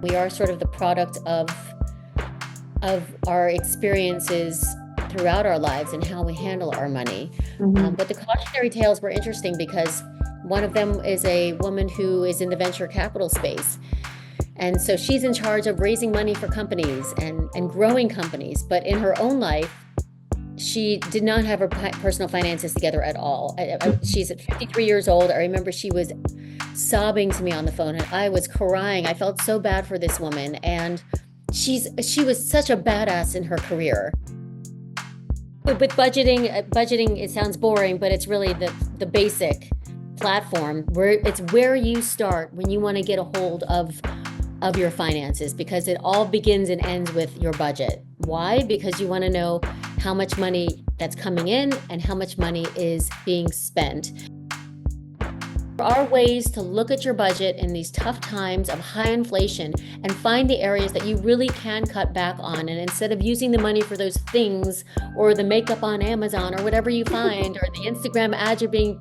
We are sort of the product of our experiences throughout our lives and how we handle our money. Mhm. But the cautionary tales were interesting because one of them is a woman who is in the venture capital space. And so she's in charge of raising money for companies and growing companies. But in her own life, she did not have her personal finances together at all. She's at 53 years old. I remember she was sobbing to me on the phone and I was crying. I felt so bad for this woman. And she was such a badass in her career. But with budgeting, it sounds boring, but it's really the basic platform where it's where you start when you want to get a hold of your finances, because it all begins and ends with your budget. Why? Because you want to know how much money that's coming in and how much money is being spent. There are ways to look at your budget in these tough times of high inflation and find the areas that you really can cut back on. And instead of using the money for those things or the makeup on Amazon or whatever you find, or the Instagram ads you're being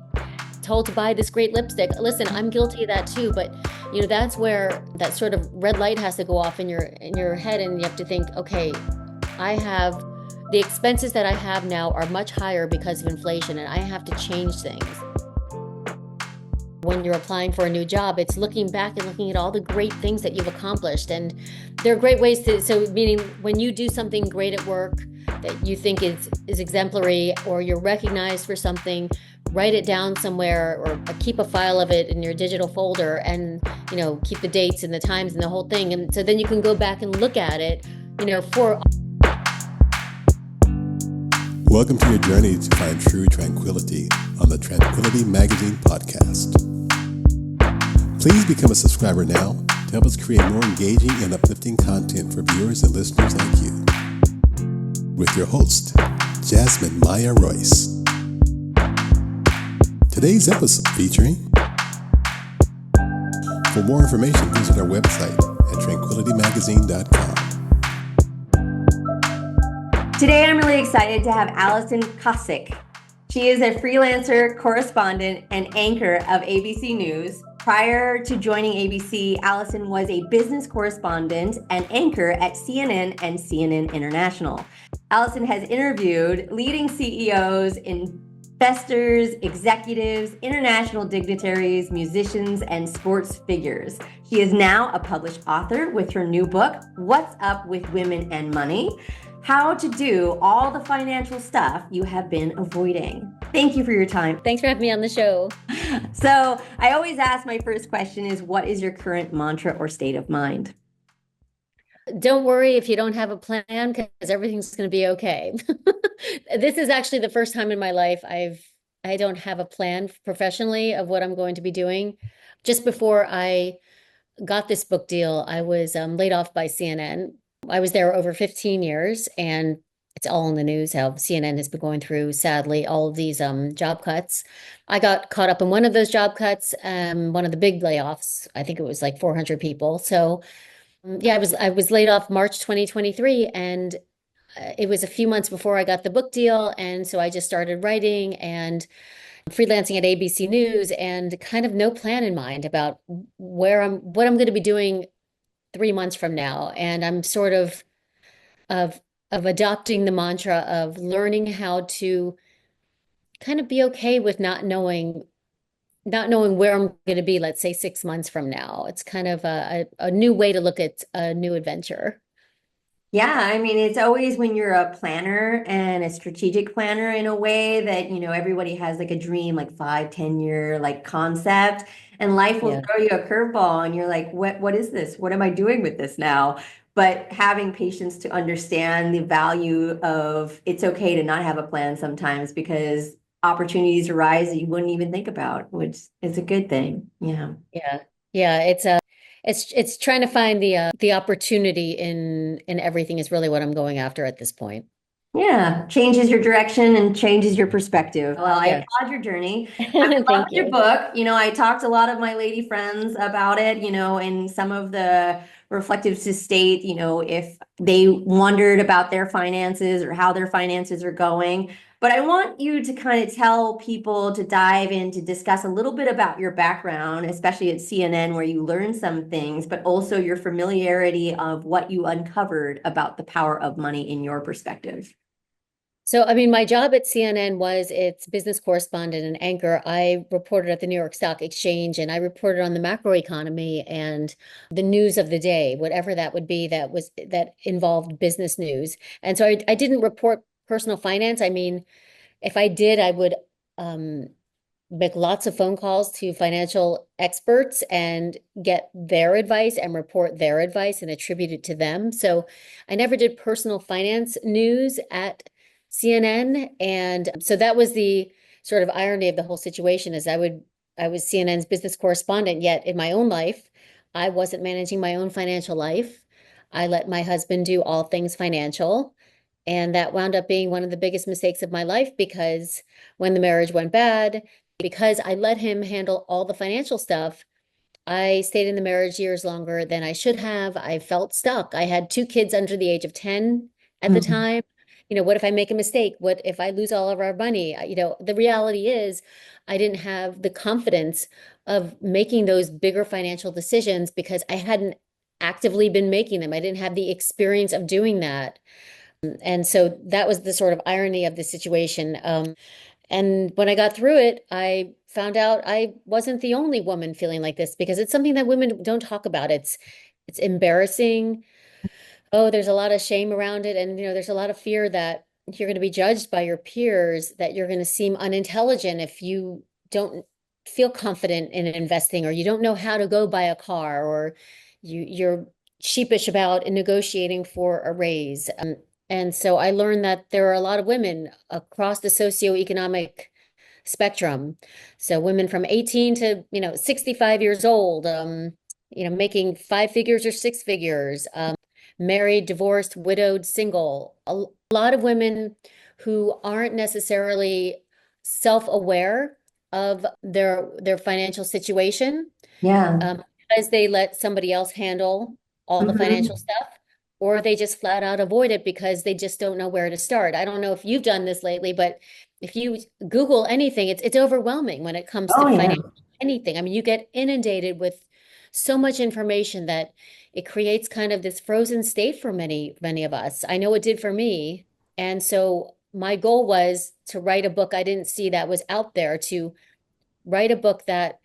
told to buy this great lipstick. Listen, I'm guilty of that too, but that's where that sort of red light has to go off in your head, and you have to think, okay, I have the expenses that I have now are much higher because of inflation, and I have to change things. When you're applying for a new job, it's looking back and looking at all the great things that you've accomplished. And there are great ways meaning when you do something great at work that you think is exemplary, or you're recognized for something, write it down somewhere or keep a file of it in your digital folder, and keep the dates and the times and the whole thing. And so then you can go back and look at it, for. Welcome to your journey to find true tranquility on the Tranquility Magazine podcast. Please become a subscriber now to help us create more engaging and uplifting content for viewers and listeners like you. With your host, Jasmine Maya Royce. Today's episode featuring. For more information, visit our website at tranquilitymagazine.com. Today, I'm really excited to have Alison Kosick. She is a freelancer, correspondent, and anchor of ABC News. Prior to joining ABC, Alison was a business correspondent and anchor at CNN and CNN International. Alison has interviewed leading CEOs, investors, executives, international dignitaries, musicians, and sports figures. She is now a published author with her new book, What's Up with Women and Money? How to do all the financial stuff you have been avoiding. Thank you for your time. Thanks for having me on the show. So I always ask, my first question is, what is your current mantra or state of mind? Don't worry if you don't have a plan, because everything's going to be okay. This is actually the first time in my life I don't have a plan professionally of what I'm going to be doing. Just before I got this book deal, I was laid off by CNN. I was there over 15 years, and it's all in the news how CNN has been going through, sadly, all of these job cuts. I got caught up in one of those job cuts, one of the big layoffs. I think it was like 400 people. So yeah, I was laid off March 2023, and it was a few months before I got the book deal, and so I just started writing and freelancing at ABC News, and kind of no plan in mind about what I'm going to be doing 3 months from now. And I'm sort of adopting the mantra of learning how to kind of be okay with not knowing where I'm going to be, let's say 6 months from now. It's kind of a new way to look at a new adventure. Yeah, I mean, it's always when you're a planner and a strategic planner in a way that, everybody has like a dream, like 5, 10 year like concept, and life will Yeah. throw you a curveball and you're like, what is this? What am I doing with this now? But having patience to understand the value of it's okay to not have a plan sometimes, because opportunities arise that you wouldn't even think about, which is a good thing. Yeah. Yeah. Yeah. It's trying to find the opportunity in everything is really what I'm going after at this point. Yeah, changes your direction and changes your perspective. Well, I Yeah. applaud your journey. I love Thank your you. book. I talked to a lot of my lady friends about it, and some of the reflective to state, if they wondered about their finances or how their finances are going. But I want you to kind of tell people to dive in to discuss a little bit about your background, especially at CNN, where you learned some things, but also your familiarity of what you uncovered about the power of money in your perspective. So, I mean, my job at CNN was its business correspondent and anchor. I reported at the New York Stock Exchange and I reported on the macroeconomy and the news of the day, whatever that would be that involved business news. And so I didn't report personal finance. I mean, if I did, I would um, make lots of phone calls to financial experts and get their advice and report their advice and attribute it to them. So I never did personal finance news at CNN. And so that was the sort of irony of the whole situation is I was CNN's business correspondent, yet in my own life, I wasn't managing my own financial life. I let my husband do all things financial. And that wound up being one of the biggest mistakes of my life because when the marriage went bad, because I let him handle all the financial stuff, I stayed in the marriage years longer than I should have. I felt stuck. I had two kids under the age of 10 at the Mhm. time. What if I make a mistake? What if I lose all of our money? The reality is I didn't have the confidence of making those bigger financial decisions because I hadn't actively been making them. I didn't have the experience of doing that. And so that was the sort of irony of the situation. And when I got through it, I found out I wasn't the only woman feeling like this because it's something that women don't talk about. It's embarrassing. Oh, there's a lot of shame around it, and there's a lot of fear that you're going to be judged by your peers, that you're going to seem unintelligent if you don't feel confident in investing, or you don't know how to go buy a car, or you're sheepish about negotiating for a raise. And so I learned that there are a lot of women across the socioeconomic spectrum. So women from 18 to, 65 years old, making five figures or six figures, married, divorced, widowed, single. A lot of women who aren't necessarily self-aware of their financial situation Yeah. because they let somebody else handle all the financial Mhm. stuff, or they just flat out avoid it because they just don't know where to start. I don't know if you've done this lately, but if you Google anything, it's overwhelming when it comes to Oh, yeah. financial anything. I mean, you get inundated with so much information that it creates kind of this frozen state for many, many of us. I know it did for me. And so my goal was to write a book I didn't see that was out there, to write a book that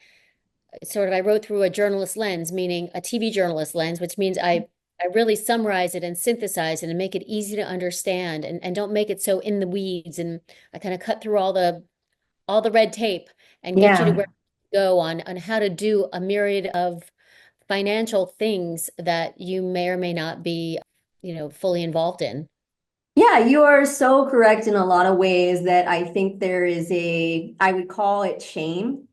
I wrote through a journalist lens, meaning a TV journalist lens, which means I really summarize it and synthesize it and make it easy to understand and don't make it so in the weeds. And I kind of cut through all the red tape and get you to Yeah. where you go on how to do a myriad of financial things that you may or may not be, fully involved in. Yeah, you are so correct in a lot of ways that I think there is I would call it shame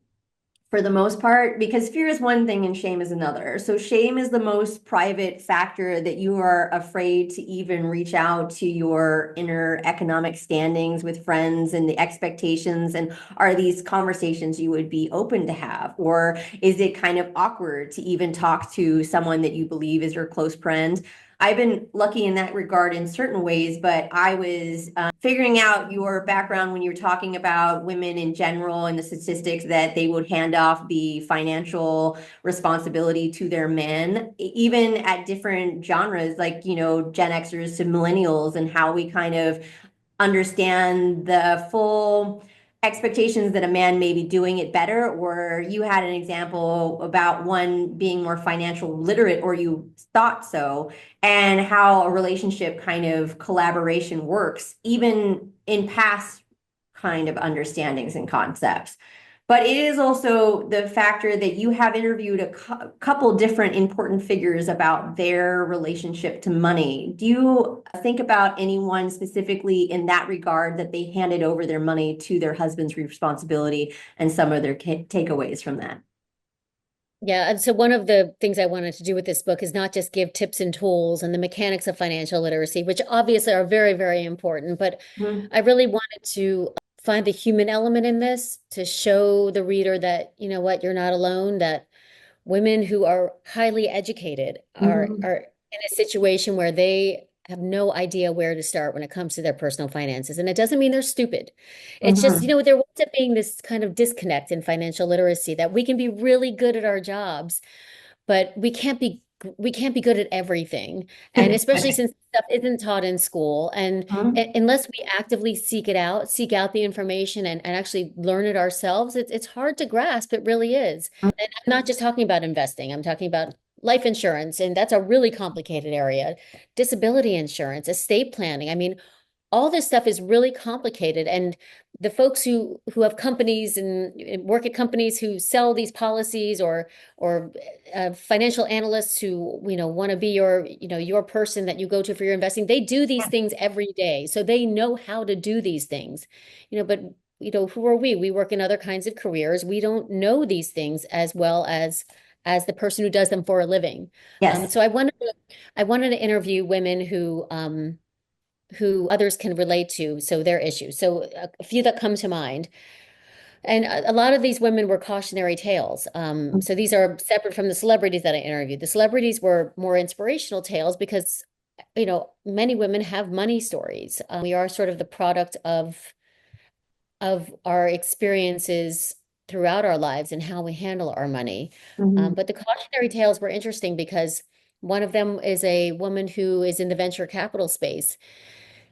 for the most part, because fear is one thing and shame is another. So shame is the most private factor that you are afraid to even reach out to your inner economic standings with friends and the expectations. And are these conversations you would be open to have? Or is it kind of awkward to even talk to someone that you believe is your close friend? I've been lucky in that regard in certain ways, but I was figuring out your background when you were talking about women in general and the statistics that they would hand off the financial responsibility to their men, even at different genres, like, Gen Xers to millennials, and how we kind of understand the full expectations that a man may be doing it better. Or you had an example about one being more financial literate, or you thought so, and how a relationship kind of collaboration works, even in past kind of understandings and concepts. But it is also the factor that you have interviewed a couple different important figures about their relationship to money. Do you think about anyone specifically in that regard, that they handed over their money to their husband's responsibility, and some of their takeaways from that? Yeah, and so one of the things I wanted to do with this book is not just give tips and tools and the mechanics of financial literacy, which obviously are very, very important, but Mhm. I really wanted to find the human element in this to show the reader that, you know what, you're not alone, that women who are highly educated Mhm. are in a situation where they have no idea where to start when it comes to their personal finances. And it doesn't mean they're stupid. It's just, Mhm. there winds up being this kind of disconnect in financial literacy that we can be really good at our jobs, but we can't be good at everything. And especially Right. since stuff isn't taught in school. And Mhm. unless we actively seek out the information and actually learn it ourselves, it's hard to grasp. It really is. And I'm not just talking about investing, I'm talking about life insurance, and that's a really complicated area. Disability insurance, estate planning. I mean, all this stuff is really complicated, and the folks who have companies and work at companies who sell these policies, or financial analysts who want to be your person that you go to for your investing, they do these things every day, so they know how to do these things. But who are we work in other kinds of careers. We don't know these things as well as the person who does them for a living. Yes. So I wanted to interview women who others can relate to, so their issues. So a few that come to mind. And a lot of these women were cautionary tales. So these are separate from the celebrities that I interviewed. The celebrities were more inspirational tales because, many women have money stories. We are sort of the product of our experiences throughout our lives and how we handle our money. Mhm. But the cautionary tales were interesting because one of them is a woman who is in the venture capital space.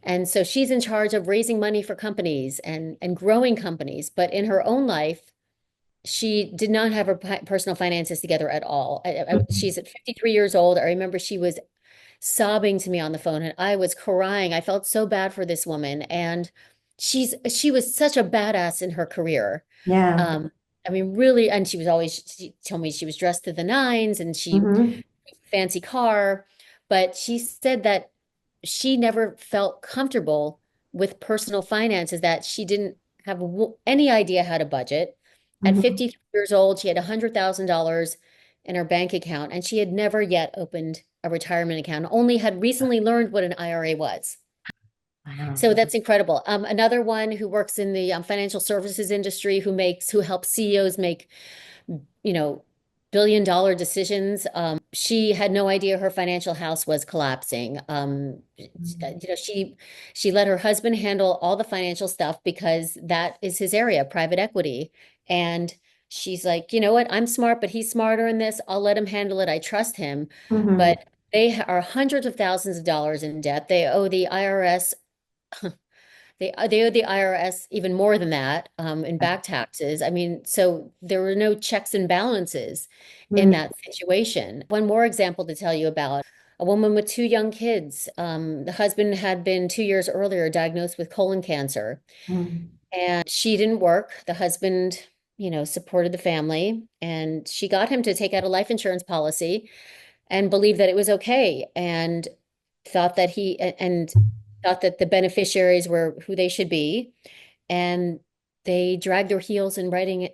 And so she's in charge of raising money for companies and growing companies. But in her own life, she did not have her personal finances together at all. Mhm. She's at 53 years old. I remember she was sobbing to me on the phone, and I was crying. I felt so bad for this woman. And she was such a badass in her career. Yeah. Um, I mean, really, and she told me she was dressed to the nines and she Mhm. fancy car, but she said that she never felt comfortable with personal finances, that she didn't have any idea how to budget. At Mhm. 53 years old, she had $100,000 in her bank account, and she had never yet opened a retirement account, only had recently learned what an IRA was. Wow. So that's incredible. Another one who works in the financial services industry, who helps CEOs make you know, billion-dollar decisions. She had no idea her financial house was collapsing. She let her husband handle all the financial stuff because that is his area, private equity. And she's like, you know what? I'm smart, but he's smarter in this. I'll let him handle it. I trust him. Mhm. But they are hundreds of thousands of dollars in debt. They owe the IRS they owe the IRS even more than that, in back taxes. I mean, so there were no checks and balances in Mhm. that situation. One more example to tell you about: a woman with two young kids. The husband had been 2 years earlier diagnosed with colon cancer, Mhm. and she didn't work. The husband, supported the family, and she got him to take out a life insurance policy and believed that it was okay, and thought that he and thought that the beneficiaries were who they should be. And they dragged their heels in writing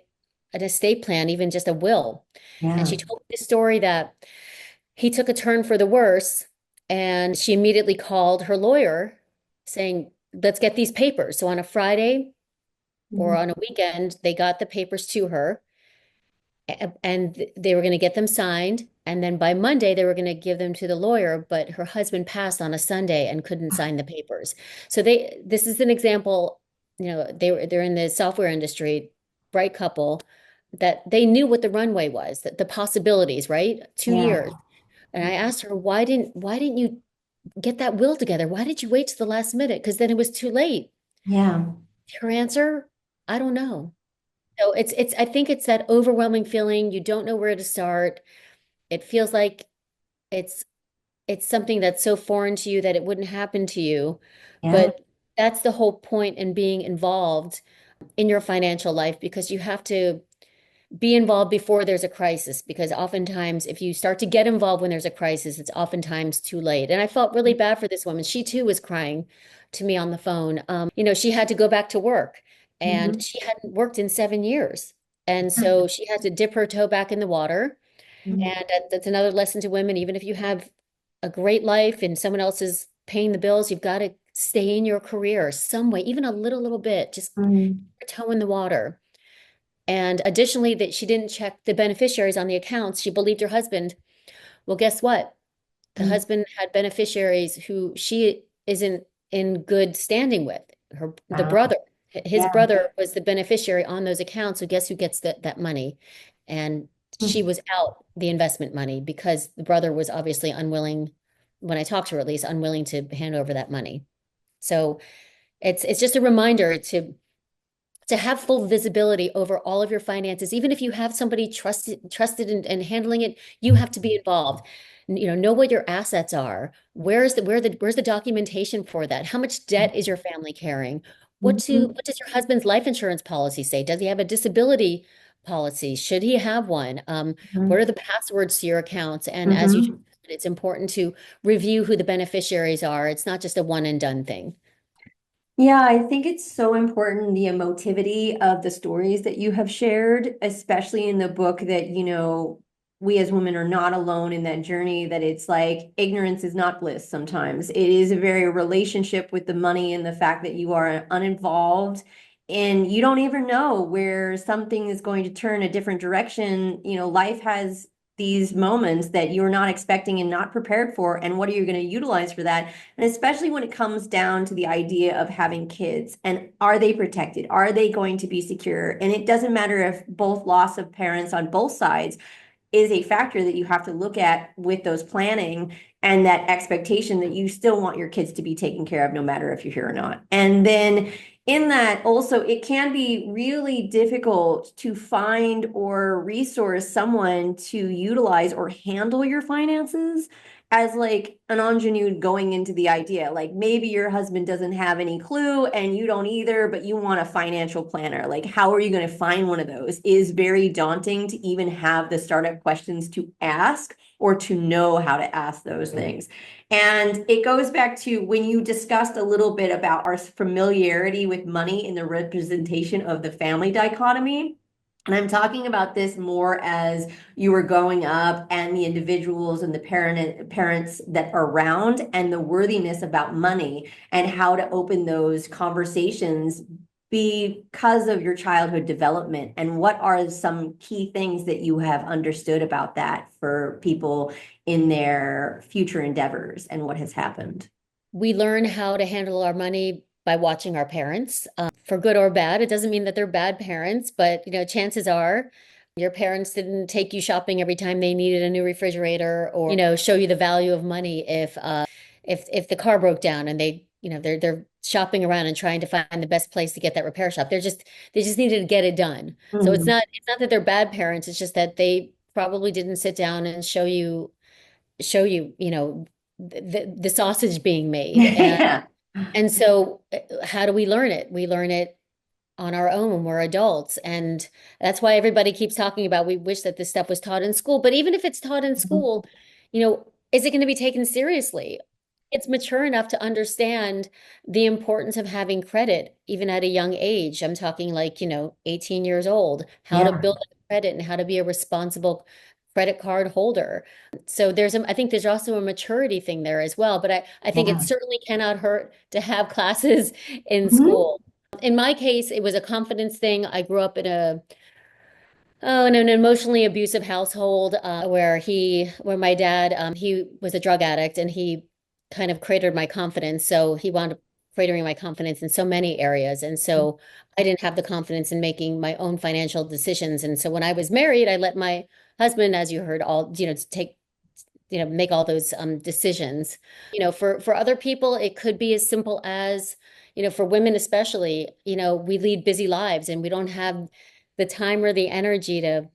an estate plan, even just a will. And Yeah. she told me the story that he took a turn for the worse, and she immediately called her lawyer saying, let's get these papers. So on a Friday or Mhm. on a weekend, they got the papers to her, and they were going to get them signed. And then by Monday, they were going to give them to the lawyer, but her husband passed on a Sunday and couldn't sign the papers. So this is an example, they're in the software industry, bright couple, that they knew what the runway was, that the possibilities, right? 2 years. Yeah. And I asked her, why didn't you get that will together? Why did you wait to the last minute? Because then it was too late. Yeah. Her answer, I don't know. So I think it's that overwhelming feeling. You don't know where to start. It feels like it's it's something that's so foreign to you that it wouldn't happen to you. Yeah. But that's the whole point in being involved in your financial life, because you have to be involved before there's a crisis, because oftentimes if you start to get involved when there's a crisis, it's oftentimes too late. And I felt really bad for this woman. She too was crying to me on the phone. She had to go back to work, and Mhm. she hadn't worked in 7 years. And so she had to dip her toe back in the water. Mhm. And that's another lesson to women. Even if you have a great life and someone else is paying the bills, you've got to stay in your career some way, even a little bit, just Mhm. toe in the water. And additionally, that she didn't check the beneficiaries on the accounts. She believed her husband. Well, guess what? The Mm, husband had beneficiaries who she isn't in good standing with. The wow. brother, his Yeah. brother was the beneficiary on those accounts. So guess who gets that money? And she Mm. was out the investment money because the brother was obviously unwilling, when I talked to her at least, unwilling to hand over that money. So it's just a reminder to have full visibility over all of your finances. Even if you have somebody trusted in handling it, you have to be involved. Know what your assets are. Where's the documentation for that? How much debt is your family carrying? Mhm. What does your husband's life insurance policy say? Does he have a disability policy? Should he have one? What Mhm. are the passwords to your accounts? And as you, Mhm. it's important to review who the beneficiaries are. It's not just a one and done thing. Yeah, I think it's so important, the emotivity of the stories that you have shared, especially in the book, that, we as women are not alone in that journey, that it's like ignorance is not bliss sometimes. It is a very relationship with the money and the fact that you are uninvolved and you don't even know where something is going to turn a different direction. Life has these moments that you're not expecting and not prepared for. And what are you going to utilize for that? And especially when it comes down to the idea of having kids, and are they protected? Are they going to be secure? And it doesn't matter if both loss of parents on both sides is a factor that you have to look at with those planning, and that expectation that you still want your kids to be taken care of no matter if you're here or not. And then in that also, it can be really difficult to find or resource someone to utilize or handle your finances as like an ingenue going into the idea. Like maybe your husband doesn't have any clue and you don't either, but you want a financial planner. Like, how are you going to find one of those is very daunting to even have the startup questions to ask or to know how to ask those things. And it goes back to when you discussed a little bit about our familiarity with money in the representation of the family dichotomy. And I'm talking about this more as you were growing up and the individuals and the parents that are around, and the worthiness about money and how to open those conversations because of your childhood development. And what are some key things that you have understood about that for people in their future endeavors and what has happened? We learn how to handle our money by watching our parents, for good or bad. It doesn't mean that they're bad parents, but chances are your parents didn't take you shopping every time they needed a new refrigerator, or show you the value of money if the car broke down and they're shopping around and trying to find the best place to get that repair shop. They just needed to get it done. So Mm. it's not that they're bad parents. It's just that they probably didn't sit down and show you, the sausage being made. And Yeah. and so how do we learn it? We learn it on our own when we're adults. And that's why everybody keeps talking about we wish that this stuff was taught in school. But even if it's taught in school, is it going to be taken seriously? It's mature enough to understand the importance of having credit, even at a young age. I'm talking like, 18 years old, how to Yeah. build credit and how to be a responsible credit card holder. So I think there's also a maturity thing there as well. But I think it Yeah. certainly cannot hurt to have classes in Mhm. school. In my case, it was a confidence thing. I grew up in an emotionally abusive household, where my dad, he was a drug addict and he kind of cratered my confidence. So he wound up cratering my confidence in so many areas. And so I didn't have the confidence in making my own financial decisions. And so when I was married, I let my husband, as you heard, make all those decisions. For other people, it could be as simple as, for women especially, we lead busy lives and we don't have the time or the energy to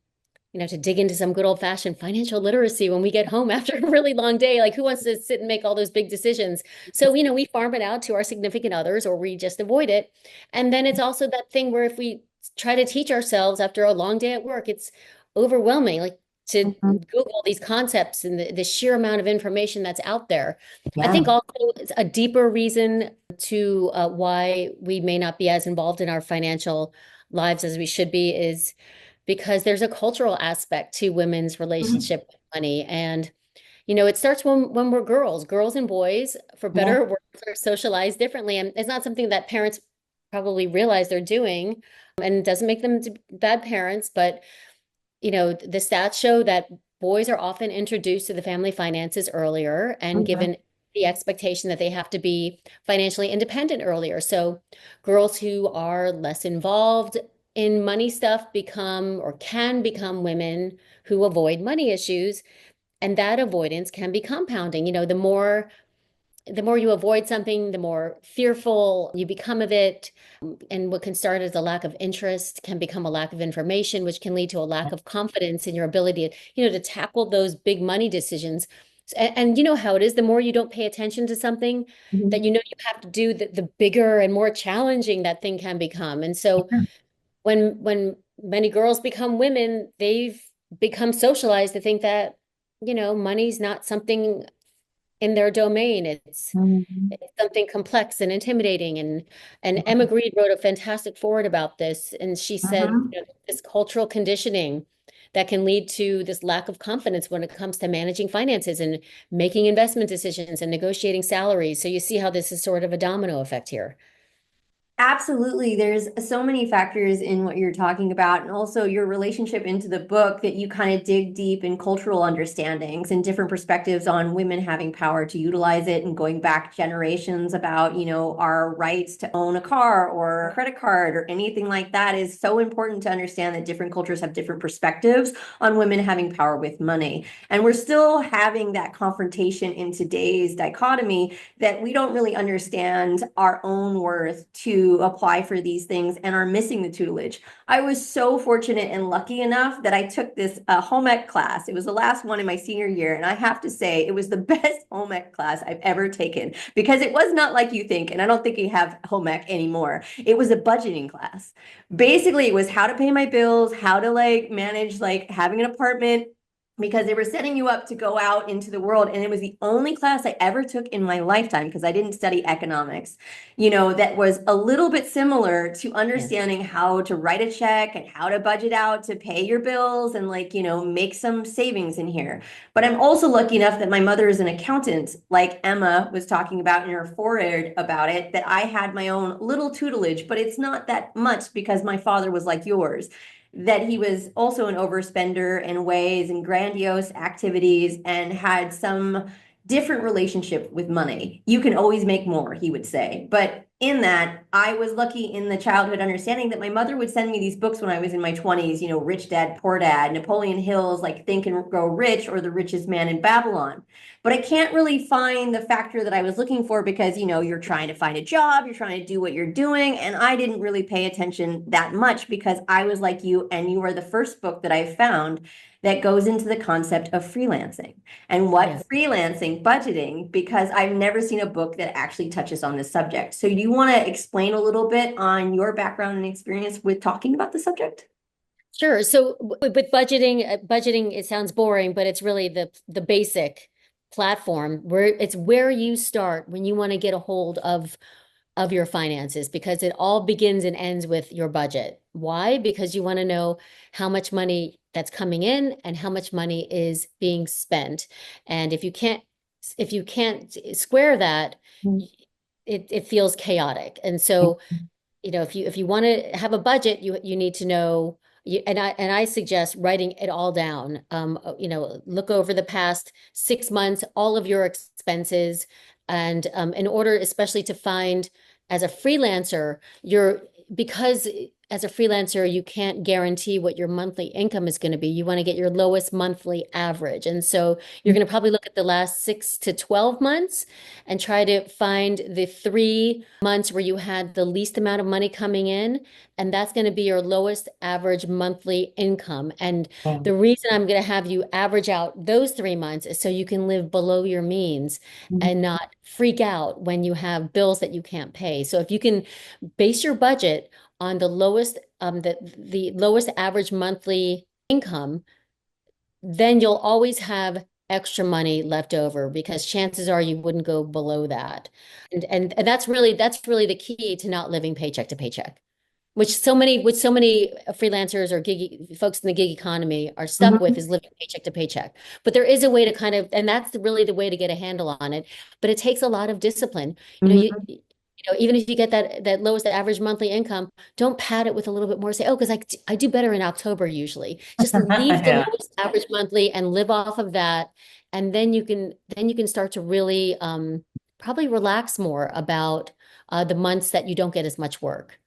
dig into some good old-fashioned financial literacy when we get home after a really long day. Like, who wants to sit and make all those big decisions? So, we farm it out to our significant others, or we just avoid it. And then it's also that thing where if we try to teach ourselves after a long day at work, it's overwhelming. Like, to Mhm. Google these concepts and the sheer amount of information that's out there. I Yeah. think also it's a deeper reason to why we may not be as involved in our financial lives as we should be is because there's a cultural aspect to women's Mhm. relationship with money. And, it starts when we're girls and boys, for Yeah. better or worse, are socialized differently. And it's not something that parents probably realize they're doing. And it doesn't make them bad parents, but the stats show that boys are often introduced to the family finances earlier and Mhm. given the expectation that they have to be financially independent earlier. So girls who are less involved in money stuff become or can become women who avoid money issues, and that avoidance can be compounding. The more you avoid something, the more fearful you become of it. And what can start as a lack of interest can become a lack of information, which can lead to a lack of confidence in your ability to tackle those big money decisions. And you know how it is, the more you don't pay attention to something that Mhm. you have to do, the bigger and more challenging that thing can become. And so when many girls become women, they've become socialized to think that, money's not something in their domain. Mhm. It's something complex and intimidating. And Emma Grede wrote a fantastic foreword about this. And she said, Mhm. this cultural conditioning that can lead to this lack of confidence when it comes to managing finances and making investment decisions and negotiating salaries. So you see how this is sort of a domino effect here. Absolutely. There's so many factors in what you're talking about, and also your relationship into the book that you kind of dig deep in cultural understandings and different perspectives on women having power to utilize it and going back generations about, our rights to own a car or a credit card or anything like that is so important to understand that different cultures have different perspectives on women having power with money. And we're still having that confrontation in today's dichotomy that we don't really understand our own worth to apply for these things and are missing the tutelage. I was so fortunate and lucky enough that I took this home ec class. It was the last one in my senior year, and I have to say it was the best home ec class I've ever taken because it was not like you think, and I don't think you have home ec anymore. It was a budgeting class. Basically, it was how to pay my bills, how to manage having an apartment, because they were setting you up to go out into the world. And it was the only class I ever took in my lifetime, because I didn't study economics, that was a little bit similar to Yeah. understanding how to write a check and how to budget out to pay your bills and make some savings in here. But I'm also lucky enough that my mother is an accountant, like Emma was talking about in her foreword about it, that I had my own little tutelage, but it's not that much because my father was like yours, that he was also an overspender in ways and grandiose activities and had some different relationship with money. You can always make more, he would say. But in that, I was lucky in the childhood understanding that my mother would send me these books when I was in my 20s, Rich Dad, Poor Dad, Napoleon Hill's Think and Grow Rich, or The Richest Man in Babylon. But I can't really find the factor that I was looking for because, you're trying to find a job, you're trying to do what you're doing. And I didn't really pay attention that much because I was like you, and you are the first book that I found that goes into the concept of freelancing and what Yeah. freelancing, budgeting, because I've never seen a book that actually touches on this subject. So do you want to explain a little bit on your background and experience with talking about the subject? Sure. So with budgeting, it sounds boring, but it's really the basic platform where you start when you want to get a hold of your finances, because it all begins and ends with your budget. Why? Because you want to know how much money that's coming in and how much money is being spent. And if you can't square that, it feels chaotic. And so if you want to have a budget, you need to know. And I suggest writing it all down. Look over the past 6 months, all of your expenses, and in order, especially to find as a freelancer, because as a freelancer, you can't guarantee what your monthly income is going to be. You want to get your lowest monthly average, and so you're going to probably look at the last 6 to 12 months and try to find the 3 months where you had the least amount of money coming in, and that's going to be your lowest average monthly income. And the reason I'm going to have you average out those 3 months is so you can live below your means and not freak out when you have bills that you can't pay. So if you can base your budget on the lowest average monthly income, then you'll always have extra money left over because chances are you wouldn't go below that. And that's really the key to not living paycheck to paycheck, which so many freelancers or gig folks in the gig economy are stuck with, is living paycheck to paycheck. But there is a way to and that's really the way to get a handle on it. But it takes a lot of discipline. You know, you Even if you get that lowest average monthly income, don't pad it with a little bit more. Say, oh, because I do better in October usually. Just leave the Yeah. lowest average monthly and live off of that, and then you can start to really probably relax more about the months that you don't get as much work.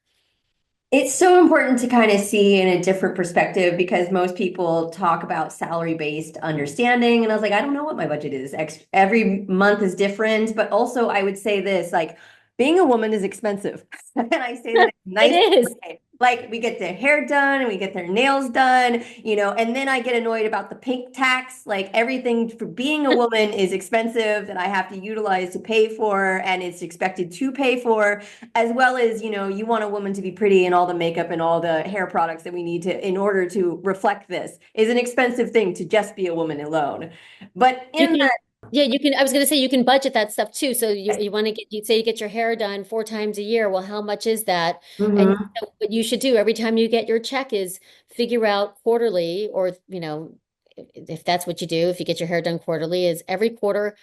It's so important to kind of see in a different perspective because most people talk about salary-based understanding. And I was like, I don't know what my budget is. Every month is different. But also, I would say this, like, being a woman is expensive. And I say that in a It nice is. way. Like, we get their hair done and we get their nails done, and then I get annoyed about the pink tax. Like, everything for being a woman is expensive that I have to utilize to pay for, and it's expected to pay for, as well as, you want a woman to be pretty, and all the makeup and all the hair products that we need to in order to reflect this is an expensive thing to just be a woman alone. But You in can, that, yeah, you can. I was going to say you can budget that stuff too. So you want to you say you get your hair done 4 times a year. Well, how much is that? And Mhm. so what you should do every time you get your check is figure out quarterly, or if that's what you do, if you get your hair done quarterly, is every quarter,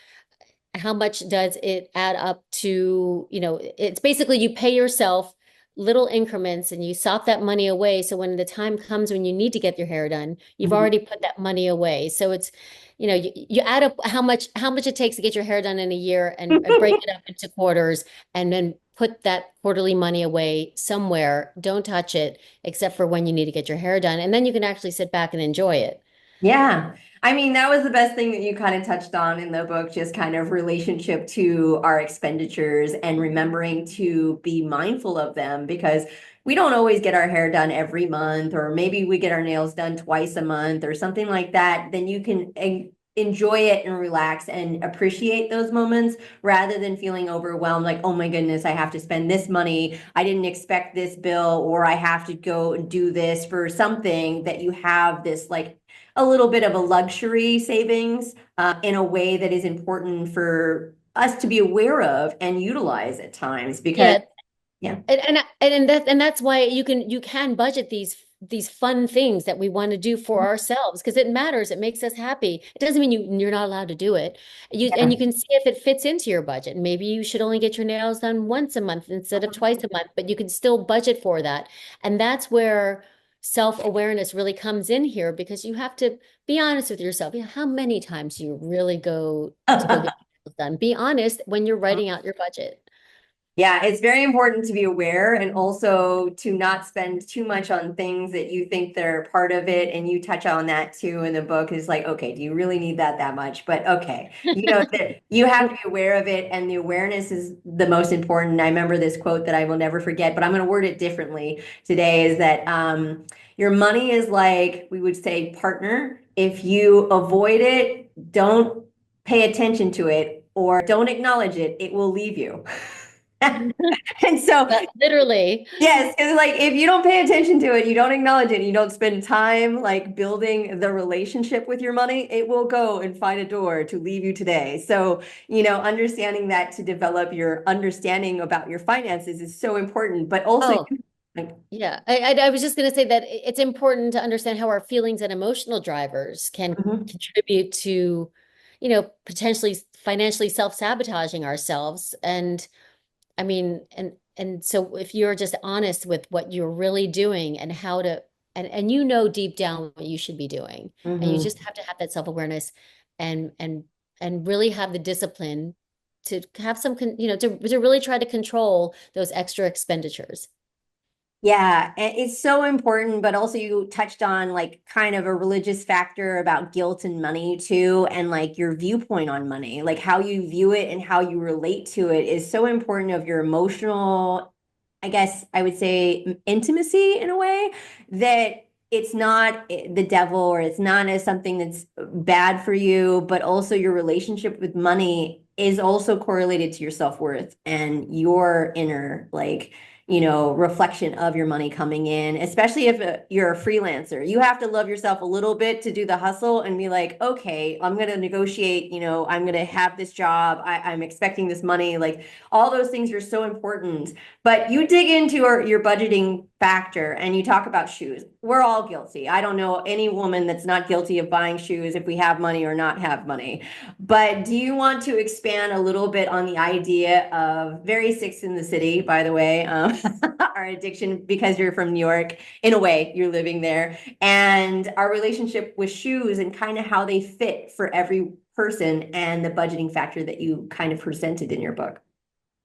how much does it add up to, it's basically you pay yourself little increments and you sop that money away. So when the time comes when you need to get your hair done, you've Mhm. already put that money away. So it's, you add up how much it takes to get your hair done in a year, and break it up into quarters, and then put that quarterly money away somewhere. Don't touch it except for when you need to get your hair done. And then you can actually sit back and enjoy it. Yeah. I mean, that was the best thing that you kind of touched on in the book, just kind of relationship to our expenditures and remembering to be mindful of them because we don't always get our hair done every month, or maybe we get our nails done twice a month or something like that. Then you can enjoy it and relax and appreciate those moments rather than feeling overwhelmed, like, oh my goodness, I have to spend this money. I didn't expect this bill, or I have to go and do this for something that you have this like a little bit of a luxury savings in a way that is important for us to be aware of and utilize at times because, Yeah, yeah. and that's why you can budget these fun things that we want to do for ourselves, because it matters. It makes us happy. It doesn't mean you're not allowed to do it. And you can see if it fits into your budget. Maybe you should only get your nails done once a month instead of twice a month, but you can still budget for that. And that's where self-awareness really comes in here, because you have to be honest with yourself. How many times do you really go to go get Yeah. your nails done? Be honest when you're writing out your budget. Yeah, it's very important to be aware and also to not spend too much on things that you think they're part of it. And you touch on that too in the book is like, okay, do you really need that much? But okay, that you have to be aware of it, and the awareness is the most important. I remember this quote that I will never forget, but I'm going to word it differently today, is that your money is like, we would say, partner. If you avoid it, don't pay attention to it, or don't acknowledge it, it will leave you. And so, But literally. yes, because like if you don't pay attention to it, you don't acknowledge it, and you don't spend time like building the relationship with your money, it will go and find a door to leave you today. So, understanding that to develop your understanding about your finances is so important, but also Oh, like, yeah. I was just going to say that it's important to understand how our feelings and emotional drivers can mhm. contribute to, potentially financially self-sabotaging ourselves. And I mean, and so if you're just honest with what you're really doing and how to, and deep down what you should be doing, and you Mhm. just have to have that self-awareness, and really have the discipline to have some, to really try to control those extra expenditures. Yeah, it's so important, but also you touched on like kind of a religious factor about guilt and money too, and like your viewpoint on money, like how you view it and how you relate to it is so important of your emotional, I guess I would say, intimacy in a way, that it's not the devil, or it's not as something that's bad for you, but also your relationship with money is also correlated to your self-worth and your inner like reflection of your money coming in, especially if you're a freelancer. You have to love yourself a little bit to do the hustle and be like, okay, I'm going to negotiate, I'm going to have this job. I'm expecting this money. Like all those things are so important. But you dig into your budgeting factor, and you talk about shoes. We're all guilty. I don't know any woman that's not guilty of buying shoes if we have money or not have money. But do you want to expand a little bit on the idea of very Six in the City, by the way, our addiction because you're from New York, in a way, you're living there, and our relationship with shoes and kind of how they fit for every person and the budgeting factor that you kind of presented in your book?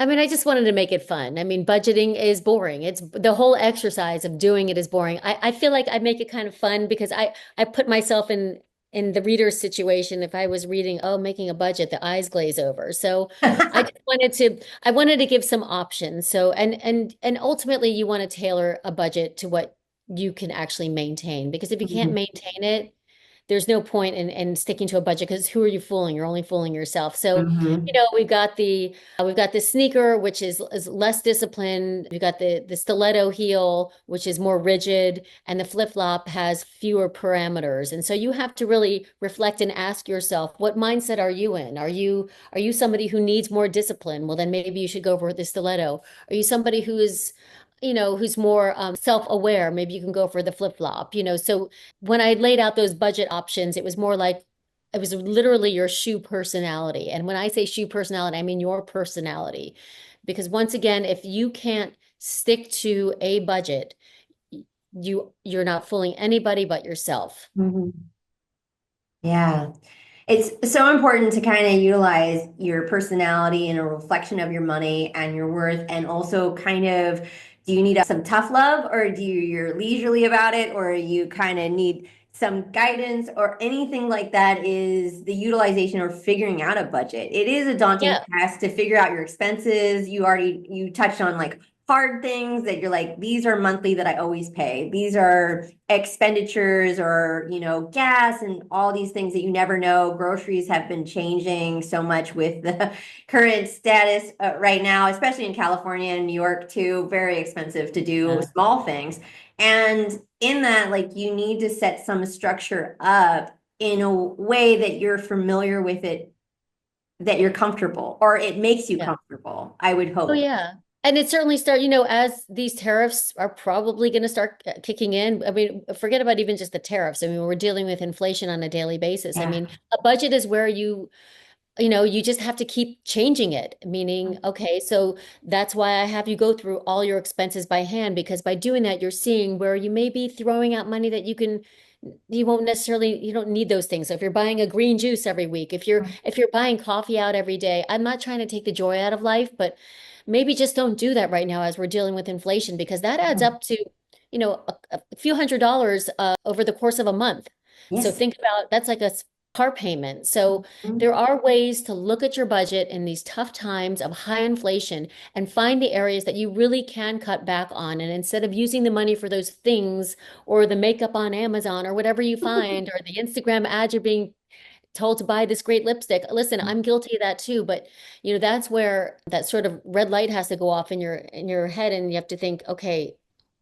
I mean, I just wanted to make it fun. I mean, budgeting is boring. It's the whole exercise of doing it is boring. I feel like I make it kind of fun because I put myself in the reader's situation. If I was reading, oh, making a budget, the eyes glaze over. So I wanted to give some options. So and ultimately you want to tailor a budget to what you can actually maintain, because if you can't Mhm. maintain it, there's no point in sticking to a budget, because who are you fooling? You're only fooling yourself. So, Mhm. we've got the sneaker, which is less disciplined. We've got the stiletto heel, which is more rigid, and the flip-flop has fewer parameters. And so you have to really reflect and ask yourself, what mindset are you in? Are you somebody who needs more discipline? Well, then maybe you should go for the stiletto. Are you somebody who's more self-aware? Maybe you can go for the flip-flop. So when I laid out those budget options, it was more like it was literally your shoe personality. And when I say shoe personality, I mean your personality. Because once again, if you can't stick to a budget, you're not fooling anybody but yourself. Mhm. Yeah. It's so important to kind of utilize your personality and a reflection of your money and your worth, and also kind of, do you need some tough love, or you're leisurely about it, or you kind of need some guidance or anything like that? Is the utilization or figuring out a budget. It is a daunting Yeah. task to figure out your expenses. You touched on like hard things that you're like, these are monthly that I always pay. These are expenditures, or, gas and all these things that you never know. Groceries have been changing so much with the current status right now, especially in California and New York too. Very expensive to do Yeah. small things. And in that, like, you need to set some structure up in a way that you're familiar with it, that you're comfortable, or it makes you Yeah. comfortable, I would Oh, hope. yeah. And it certainly as these tariffs are probably going to start kicking in. I mean, forget about even just the tariffs. I mean, we're dealing with inflation on a daily basis. I Yeah. mean, a budget is where you just have to keep changing it, meaning, okay, so that's why I have you go through all your expenses by hand, because by doing that, you're seeing where you may be throwing out money that you don't need those things. So if you're buying a green juice every week, if you're buying coffee out every day, I'm not trying to take the joy out of life, but maybe just don't do that right now as we're dealing with inflation, because that adds up to, a few $100s over the course of a month. So Yes. think about that's like a car payment. So Mhm. there are ways to look at your budget in these tough times of high inflation and find the areas that you really can cut back on. And instead of using the money for those things, or the makeup on Amazon, or whatever you find, or the Instagram ad you're being told to buy this great lipstick. Listen, I'm guilty of that too, but that's where that sort of red light has to go off in your head, and you have to think, okay,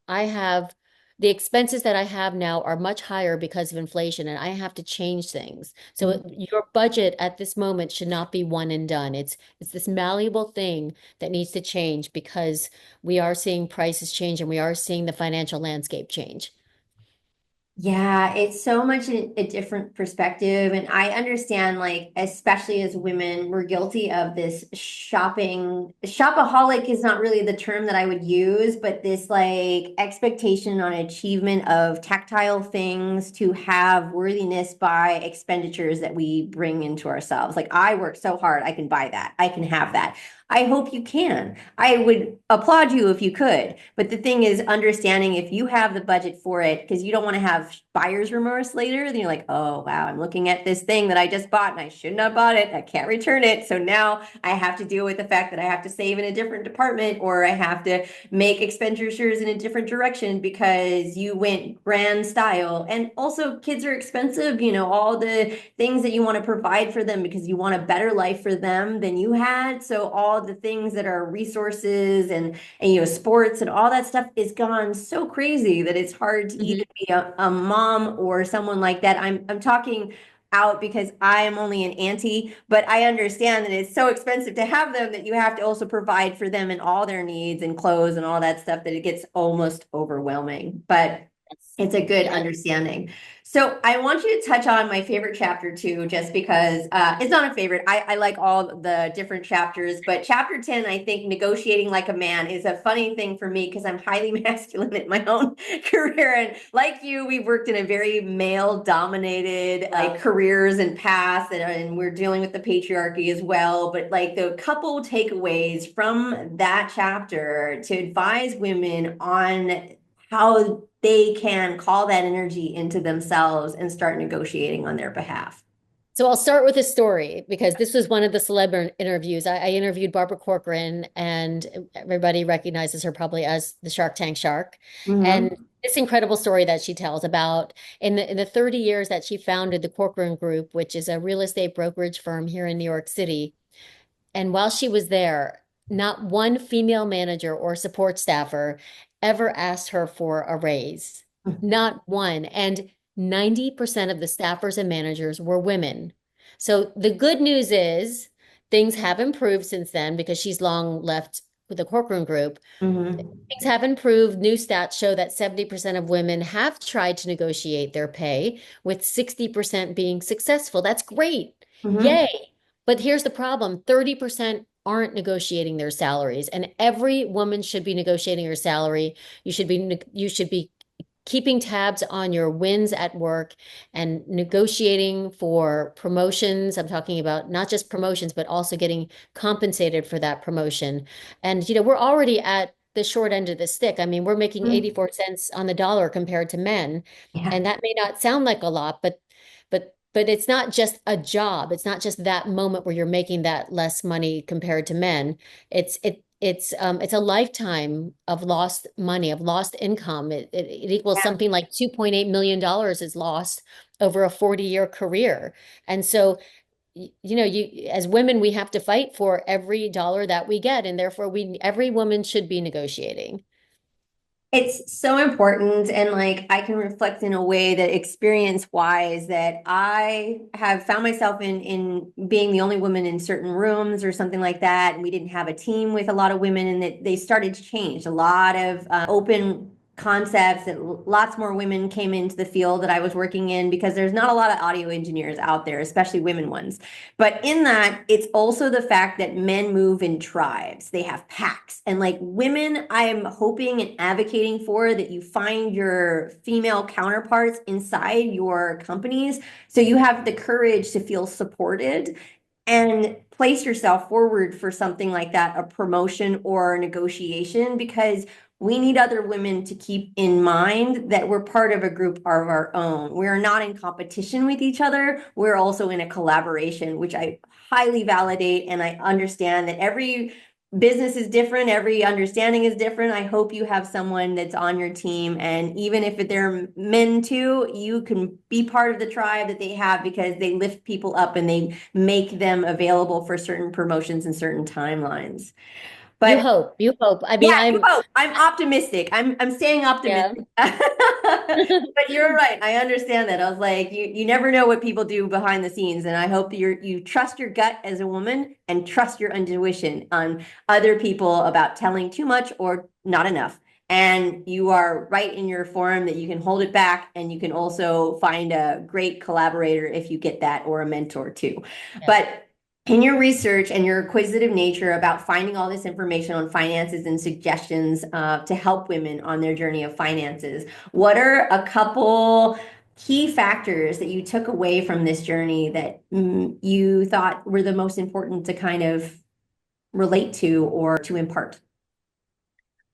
I have the expenses that I have now are much higher because of inflation, and I have to change things. So your budget at this moment should not be one and done. It's this malleable thing that needs to change, because we are seeing prices change, and we are seeing the financial landscape change. Yeah, it's so much a different perspective. And I understand, like, especially as women, we're guilty of this shopping. Shopaholic is not really the term that I would use, but this like expectation on achievement of tactile things to have worthiness by expenditures that we bring into ourselves. Like, I work so hard, I can buy that, I can have that. I hope you can. I would applaud you if you could. But the thing is, understanding if you have the budget for it, because you don't want to have buyer's remorse later. Then you're like, oh, wow, I'm looking at this thing that I just bought and I shouldn't have bought it. I can't return it. So now I have to deal with the fact that I have to save in a different department, or I have to make expenditures in a different direction because you went grand style. And also, kids are expensive, all the things that you want to provide for them because you want a better life for them than you had. So all the things that are resources and sports and all that stuff is gone so crazy that it's hard to even Mhm. be a mom or someone like that. I'm talking out because I am only an auntie, but I understand that it's so expensive to have them that you have to also provide for them and all their needs and clothes and all that stuff that it gets almost overwhelming. But it's a good Yeah. understanding. So I want you to touch on my favorite chapter too, just because it's not a favorite. I like all the different chapters, but chapter 10, I think negotiating like a man is a funny thing for me because I'm highly masculine in my own career. And like you, we've worked in a very male dominated like careers and paths, and we're dealing with the patriarchy as well. But like the couple takeaways from that chapter to advise women on how they can call that energy into themselves and start negotiating on their behalf. So I'll start with a story because this was one of the celeb interviews. I interviewed Barbara Corcoran, and everybody recognizes her probably as the Shark Tank shark. Mm-hmm. And this incredible story that she tells about in the 30 years that she founded the Corcoran Group, which is a real estate brokerage firm here in New York City. And while she was there, not one female manager or support staffer ever asked her for a raise. Not one. And 90% of the staffers and managers were women. So the good news is things have improved since then because she's long left with the Corcoran Group. Mm-hmm. Things have improved. New stats show that 70% of women have tried to negotiate their pay, with 60% being successful. That's great. Mm-hmm. Yay. But here's the problem. 30% aren't negotiating their salaries, and every woman should be negotiating her salary. You should be keeping tabs on your wins at work and negotiating for promotions. I'm talking about not just promotions, but also getting compensated for that promotion. And, we're already at the short end of the stick. I mean, we're making Mm-hmm. 84 cents on the dollar compared to men. Yeah. And that may not sound like a lot, but it's not just a job. It's not just that moment where you're making that less money compared to men. It's a lifetime of lost money, of lost income. It equals Yeah. something like $2.8 million is lost over a 40-year career. And so, you as women, we have to fight for every dollar that we get, and therefore every woman should be negotiating. It's so important. And like I can reflect in a way that experience wise that I have found myself in being the only woman in certain rooms or something like that. And we didn't have a team with a lot of women, and that they started to change a lot of open concepts, that lots more women came into the field that I was working in because there's not a lot of audio engineers out there, especially women ones. But in that, it's also the fact that men move in tribes. They have packs. And like women, I am hoping and advocating for that you find your female counterparts inside your companies so you have the courage to feel supported and place yourself forward for something like that, a promotion or a negotiation, because we need other women to keep in mind that we're part of a group of our own. We're not in competition with each other. We're also in a collaboration, which I highly validate. And I understand that every business is different, every understanding is different. I hope you have someone that's on your team. And even if they're men too, you can be part of the tribe that they have because they lift people up and they make them available for certain promotions and certain timelines. You But hope, you hope. I mean, yeah, you hope. I'm optimistic. I'm staying yeah. optimistic. But you're right. I understand that. I was like, you never know what people do behind the scenes, and I hope you trust your gut as a woman and trust your intuition on other people about telling too much or not enough. And you are right in your form that you can hold it back, and you can also find a great collaborator if you get that, or a mentor too. Yeah. But in your research and your acquisitive nature about finding all this information on finances and suggestions to help women on their journey of finances, what are a couple key factors that you took away from this journey that you thought were the most important to kind of relate to or to impart?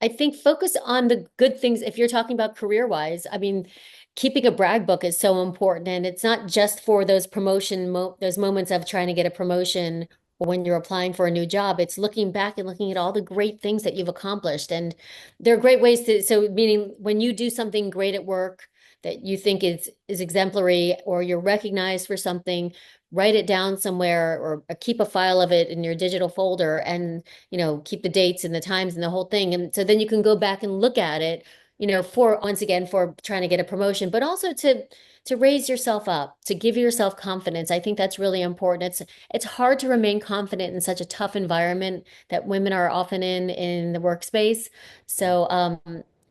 I think focus on the good things. If you're talking about career wise, I mean, keeping a brag book is so important. And it's not just for those those moments of trying to get a promotion or when you're applying for a new job. It's looking back and looking at all the great things that you've accomplished. And there are great ways so meaning when you do something great at work that you think is exemplary, or you're recognized for something, write it down somewhere, or keep a file of it in your digital folder, and keep the dates and the times and the whole thing. And so then you can go back and look at it for once again, for trying to get a promotion, but also to raise yourself up, to give yourself confidence. I think that's really important. It's hard to remain confident in such a tough environment that women are often in the workspace. So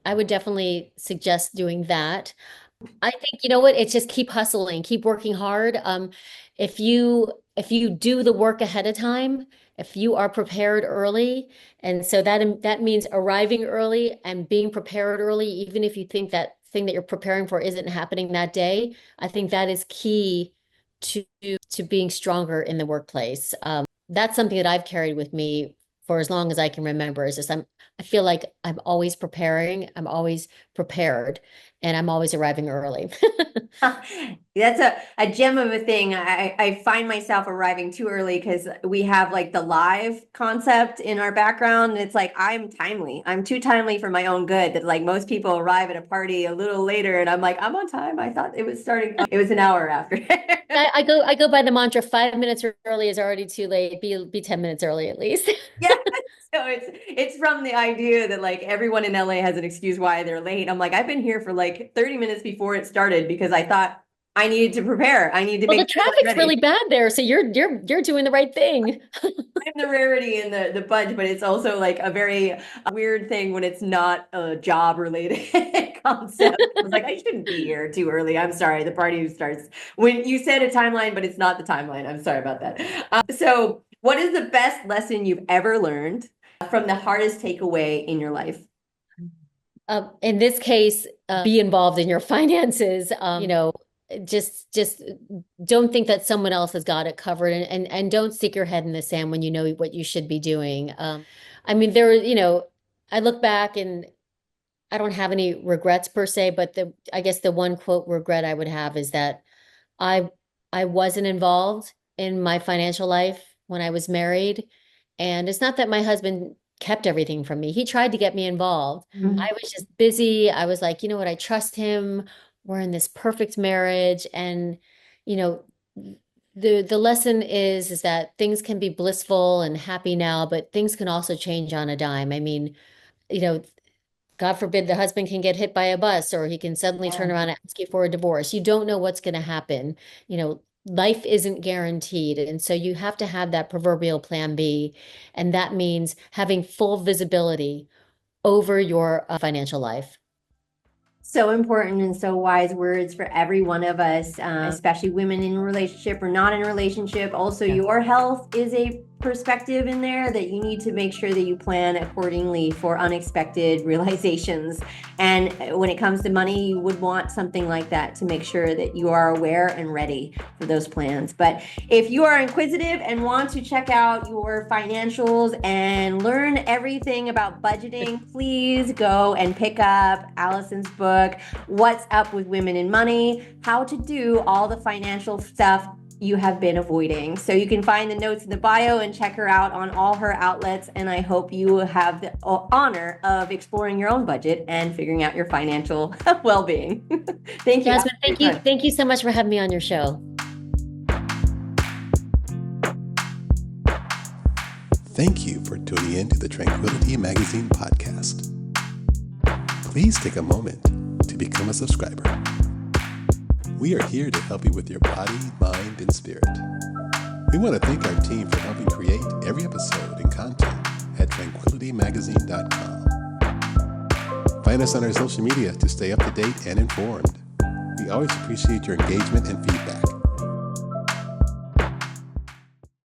I would definitely suggest doing that. I think, you know what, it's just keep hustling, keep working hard. If you do the work ahead of time, if you are prepared early, and so that means arriving early and being prepared early, even if you think that thing that you're preparing for isn't happening that day, I think that is key to to being stronger in the workplace. That's something that I've carried with me for as long as I can remember, is just I feel like I'm always preparing, I'm always prepared, and I'm always arriving early. That's a gem of a thing. I find myself arriving too early because we have like the live concept in our background. And it's like, I'm timely. I'm too timely for my own good, that like most people arrive at a party a little later and I'm like, I'm on time. I thought it was starting. It was an hour after. I go by the mantra, 5 minutes early is already too late. Be 10 minutes early at least. Yeah. So it's from the idea that like everyone in LA has an excuse why they're late. I'm like, I've been here for like 30 minutes before it started because I thought I needed to prepare. I need to Well, the make sure I'm traffic's ready. really bad there, so you're doing the right thing. I'm the rarity in the bunch, but it's also like a very weird thing when it's not a job related concept. I was like, I shouldn't be here too early. I'm sorry. The party starts when you said a timeline, but it's not the timeline. I'm sorry about that. So what is the best lesson you've ever learned from the hardest takeaway in your life? In this case, be involved in your finances. Just don't think that someone else has got it covered, and don't stick your head in the sand when you know what you should be doing. I mean, I look back and I don't have any regrets per se, but I guess the one quote regret I would have is that I I wasn't involved in my financial life when I was married. And it's not that my husband kept everything from me. He tried to get me involved. I was just busy. I was like, you know what, I trust him. We're in this perfect marriage. And, you know, the lesson is that things can be blissful and happy now, but things can also change on a dime. I mean, you know, God forbid the husband can get hit by a bus or he can suddenly turn around and ask you for a divorce. You don't know what's going to happen. You know, life isn't guaranteed. And so you have to have that proverbial plan B. And that means having full visibility over your financial life. So important and so wise words for every one of us, especially women in a relationship or not in a relationship. Also, your health is a perspective in there that you need to make sure that you plan accordingly for unexpected realizations. And when it comes to money, you would want something like that to make sure that you are aware and ready for those plans. But if you are inquisitive and want to check out your financials and learn everything about budgeting, please go and pick up Alison's book, What's Up with Women in Money, How to Do All the Financial Stuff You Have Been Avoiding. So you can find the notes in the bio and check her out on all her outlets. And I hope you have the honor of exploring your own budget and figuring out your financial well-being. Thank you. Jasmine, thank you. Thank you so much for having me on your show. Thank you for tuning in to the Tranquility Magazine podcast. Please take a moment to become a subscriber. We are here to help you with your body, mind, and spirit. We want to thank our team for helping create every episode and content at tranquilitymagazine.com. Find us on our social media to stay up to date and informed. We always appreciate your engagement and feedback.